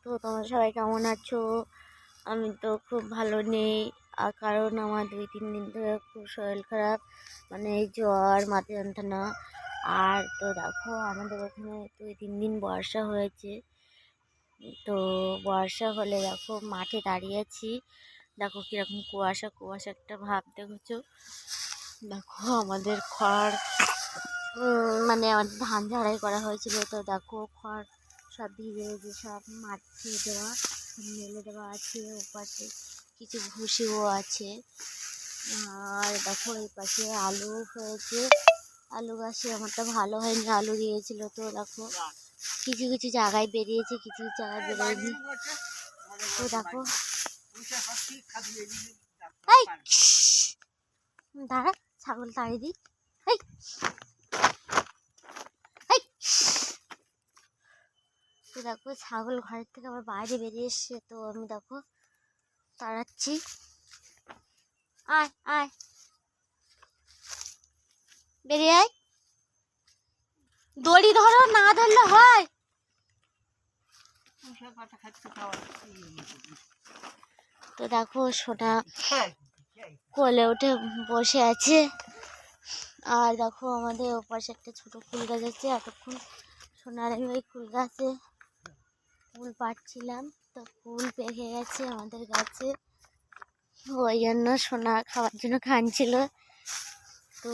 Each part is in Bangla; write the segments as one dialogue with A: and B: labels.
A: তো তোমরা সবাই কেমন আছো? আমি তো খুব ভালো নেই, আর কারণ আমার 2-3 দিন ধরে খুব শরীর খারাপ, মানে জ্বর, মাথা যন্ত্রণা। আর তো দেখো আমাদের এখানে 2-3 দিন বর্ষা হয়েছে। তো বর্ষা হলে দেখো মাঠে দাঁড়িয়ে আছি, দেখো কীরকম কুয়াশা কুয়াশা একটা ভাব দেখছো। দেখো আমাদের খড় মানে আমাদের ধান ঝাড়াই করা হয়েছিল, তো দেখো খড় সব ভিজে ভিজে সব মাঠে দেওয়া মেলে দেওয়া আছে, ওপাশে কিছু ভুসিও আছে। আর দেখো এই পাশে আলু হয়েছে, আলু গাছে আমারটা ভালো হয়নি, আলু দিয়েছিল। তো দেখো কিছু কিছু জায়গায় বেরিয়েছে, কিছু কিছু জায়গায় বেরোয়নি। তো দেখো দাঁড়া, ছাগল তাড়িয়ে দিই। তো দেখো ছাগল ঘরের থেকে আবার বাইরে বেরিয়ে এসছে, তো আমি দেখো তাড়াচ্ছি। আয় আয়, বেরিয়ে আয়, দড়ি ধরো, না ধরলে হয়। তো দেখো সোনা কোলে উঠে বসে আছে। আর দেখো আমাদের ওপাশে একটা ছোট ফুল গাছ আছে, এতক্ষণ সোনার আমি ওই ফুল গাছে ফুল পাড়ছিলাম, তো ফুল পেকে গেছে আমাদের গাছে, ওই জন্য সোনা খাওয়ার জন্য কাঁদছিল। তো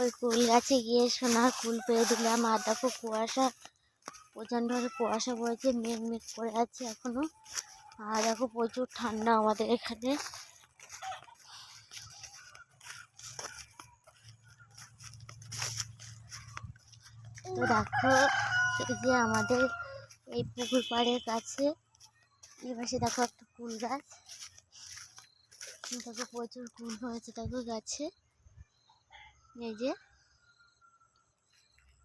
A: ওই ফুল গাছে গিয়ে সোনা ফুল পেয়ে দিলাম। আর দেখো কুয়াশা, প্রচণ্ডভাবে কুয়াশা পড়েছে, মেঘ মেঘ করে আছে এখনো। আর দেখো প্রচুর ঠান্ডা আমাদের এখানে। তো দেখো এই যে আমাদের এই পুকুর পাড়ের কাছে এই পাশে দেখো একটা ফুল গাছ, দেখো প্রচুর ফুল হয়েছে দেখো গাছে। এই যে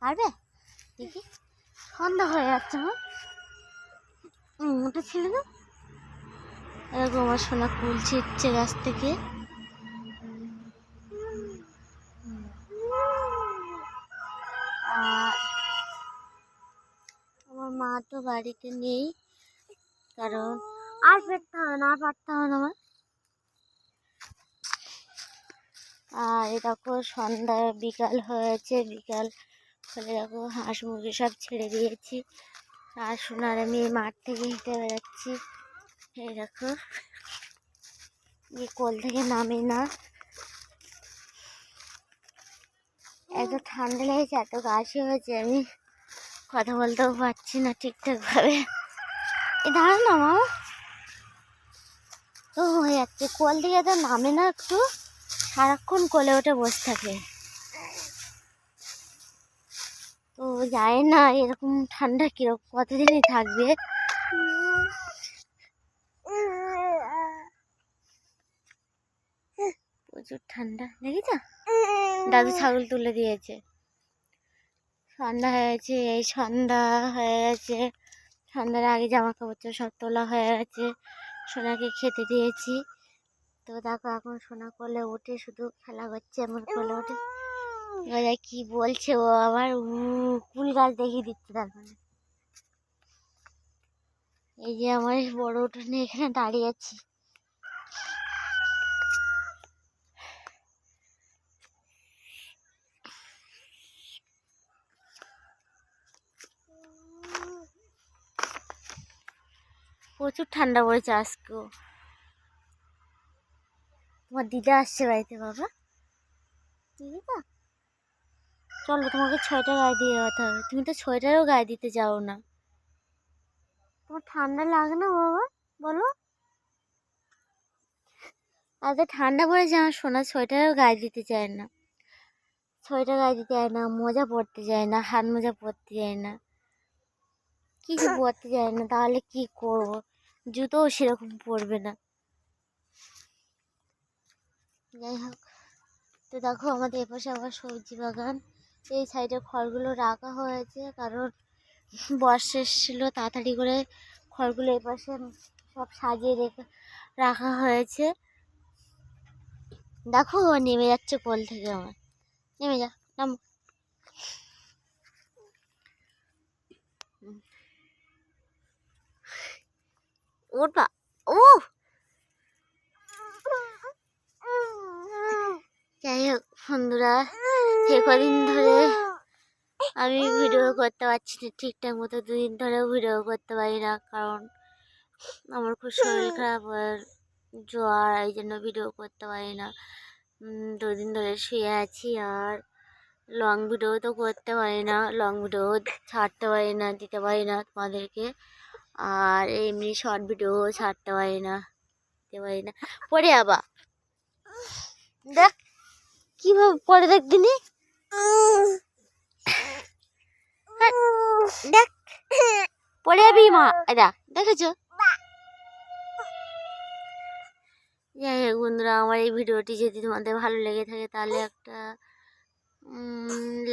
A: পারবে দেখি, সন্ধ্যা হয়ে যাচ্ছে আমার, ওটা ছেড়ে দাও। এরকম আমার সোনা ফুল ছিটছে গাছ থেকে। আর আমার মা তো বাড়িতে নেই, কারণ আর পেটতে হবে না, আর পারতে হবে না আমার। আর এ দেখো সন্ধ্যা বিকাল হয়েছে, বিকাল হলে দেখো হাঁস মুরগি সব ছেড়ে দিয়েছি। আর সোনার আমি মাঠ থেকে হেঁটে বেড়াচ্ছি। এই দেখো কোল থেকে নামে না, এত ঠান্ডা লেগেছে, এত কাশি হয়েছে, আমি কথা বলতেও পারছি না ঠিকঠাকভাবে। এ দাঁড়ান না মা, তো হয়ে যাচ্ছে, কোল থেকে তো নামে না, একটু সারাক্ষণ কোলে উঠে বসে থাকে। তো যায় না, এরকম ঠান্ডা কিরকম কতদিনই থাকবে। প্রচুর ঠান্ডা দেখেছ, দাদু ছাগল তুলে দিয়েছে। সন্ধ্যা হয়েছে, এই সন্ধ্যা হয়ে গেছে, সন্ধ্যার আগে জামা কাপড় সব তোলা হয়ে গেছে, সোনাকে খেতে দিয়েছি। তো দেখো এখন সোনা কোলে উঠে শুধু খেলা করছে, এমন কোলে উঠে কি বলছে ও আবার কুল গাছ দেখিয়ে দিচ্ছে। তারপরে এই যে আমার বড় উঠোনে এখানে দাঁড়িয়ে আছি। প্রচুর ঠান্ডা পড়েছে আজকেও। তোমার দিদা আসছে বাড়িতে বাবা, দিদা চলো তোমাকে সোয়েটার গায়ে দিয়ে যেতে হবে, তুমি তো সোয়েটারও গায়ে দিতে যাও না। তোমার ঠান্ডা লাগে না বাবা বলো? এত ঠান্ডা পড়েছে, আমার সোনা সোয়েটারও গায়ে দিতে চায় না, সোয়েটার গায়ে দিতে চায় না, মোজা পরতে যায় না, হাত মোজা পরতে যায় না, কিছু পরতে যায় না। তাহলে কি করব, জুতোও সেরকম পরবে না। যাই হোক, তো দেখো আমাদের এপাশে আবার সবজি বাগান, এই সাইডে খড়গুলো রাখা হয়েছে, কারণ বর্ষা এসেছিলো, তাড়াতাড়ি করে খড়গুলো এপাশে সব সাজিয়ে রাখা হয়েছে। দেখো নেমে যাচ্ছে কোল থেকে, আমার নেমে যা, নাম। ওটা ও যাই হোক বন্ধুরা, সে কদিন ধরে আমি ভিডিও করতে পারছি না ঠিকঠাক মতো, 2 দিন ধরেও ভিডিও করতে পারি না, কারণ আমার খুব শরীর খারাপ আর জ্বর, এই জন্য ভিডিও করতে পারি না। 2 দিন ধরে শুয়ে আছি, আর লং ভিডিও তো করতে পারি না, লং ভিডিও ছাড়তে পারি না, দিতে পারি না তোমাদেরকে, আর এমনি শর্ট ভিডিও ছাড়তে পারি না, দিতে পারি না। পরে আবার দেখ কীভাবে পরে দেখদিনি, দেখ পরে যাবি মা, দেখ দেখেছো। যাই হোক বন্ধুরা, আমার এই ভিডিওটি যদি তোমাদের ভালো লেগে থাকে তাহলে একটা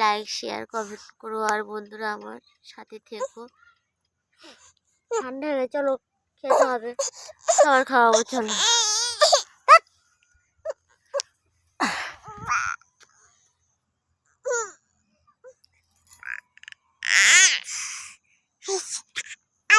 A: লাইক শেয়ার কমেন্ট করো, আর বন্ধুরা আমার সাথে থেকো। ঠান্ডা হয়ে চলো খেতে হবে, খাবার খাওয়াবো চলো।